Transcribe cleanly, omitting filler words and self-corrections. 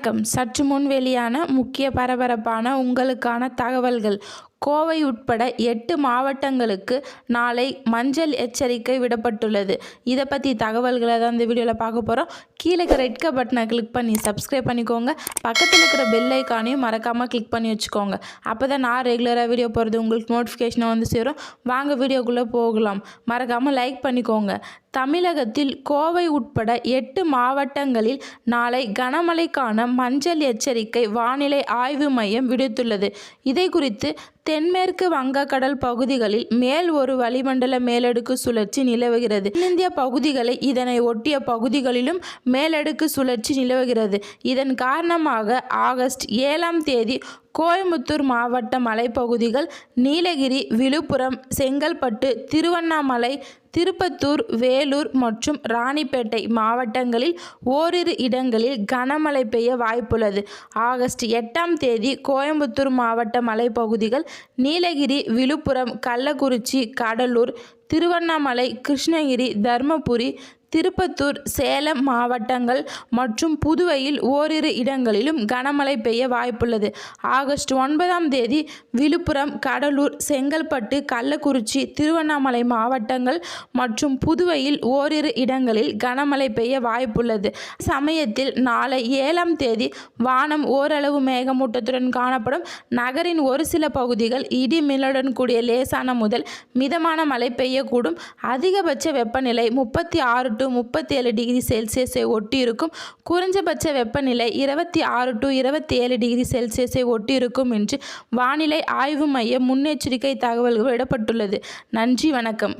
வணக்கம். சற்று முன் வெளியான முக்கிய பரபரப்பான உங்களுக்கான தகவல்கள். கோவை உட்பட 8 மாவட்டங்களுக்கு நாளை மஞ்சள் எச்சரிக்கை விடப்பட்டுள்ளது. இதை பற்றி தகவல்களை தான் இந்த வீடியோவில் பார்க்க போகிறோம். கீழே இருக்கிற ரெட் கலர் பட்டனை கிளிக் பண்ணி சப்ஸ்கிரைப் பண்ணிக்கோங்க. பக்கத்தில் இருக்கிற பெல் ஐக்கானையும் மறக்காமல் கிளிக் பண்ணி வச்சுக்கோங்க. அப்போ தான் நான் ரெகுலராக வீடியோ போகிறது உங்களுக்கு நோட்டிஃபிகேஷனை வந்து சேரும். வாங்க வீடியோக்குள்ளே போகலாம். மறக்காமல் லைக் பண்ணிக்கோங்க. தமிழகத்தில் கோவை உட்பட 8 மாவட்டங்களில் நாளை கனமழைக்கான மஞ்சள் எச்சரிக்கை வானிலை ஆய்வு மையம் விடுத்துள்ளது. இதை குறித்து தென்மேற்கு வங்கக்கடல் பகுதிகளில் மேல் ஒரு வளிமண்டல மேலடுக்கு சுழற்சி நிலவுகிறது. தென்னிந்திய பகுதிகளை இதனை ஒட்டிய பகுதிகளிலும் மேலடுக்கு சுழற்சி நிலவுகிறது. இதன் காரணமாக ஆகஸ்ட் 7ஆம் தேதி கோயம்புத்தூர் மாவட்ட மலைப்பகுதிகள், நீலகிரி, விழுப்புரம், செங்கல்பட்டு, திருவண்ணாமலை, திருப்பத்தூர், வேலூர் மற்றும் ராணிப்பேட்டை மாவட்டங்களில் ஓரிரு இடங்களில் கனமழை பெய்ய வாய்ப்புள்ளது. ஆகஸ்ட் 8ஆம் தேதி கோயம்புத்தூர் மாவட்ட மலைப்பகுதிகள், நீலகிரி, விழுப்புரம், கள்ளக்குறிச்சி, கடலூர், திருவண்ணாமலை, கிருஷ்ணகிரி, தர்மபுரி, திருப்பத்தூர், சேலம் மாவட்டங்கள் மற்றும் புதுவையில் ஓரிரு இடங்களிலும் கனமழை பெய்ய வாய்ப்புள்ளது. ஆகஸ்ட் 9ஆம் தேதி விழுப்புரம், கடலூர், செங்கல்பட்டு, கள்ளக்குறிச்சி, திருவண்ணாமலை மாவட்டங்கள் மற்றும் புதுவையில் ஓரிரு இடங்களில் கனமழை பெய்ய வாய்ப்புள்ளது. சமயத்தில் நாளை 7ஆம் தேதி வானம் ஓரளவு மேகமூட்டத்துடன் காணப்படும். நகரின் ஒரு சில பகுதிகள் இடி மின்னலுடன் கூடிய லேசான முதல் மிதமான மழை பெய்யக்கூடும். அதிகபட்ச வெப்பநிலை 36 to 37 டிகிரி செல்சியஸை ஒட்டி இருக்கும். குறைஞ்சபட்ச வெப்பநிலை 26 to 27 டிகிரி செல்சியஸை ஒட்டி இருக்கும் என்று வானிலை ஆய்வு மையம் முன்னெச்சரிக்கை தகவல்கள் விடப்பட்டுள்ளது. நன்றி, வணக்கம்.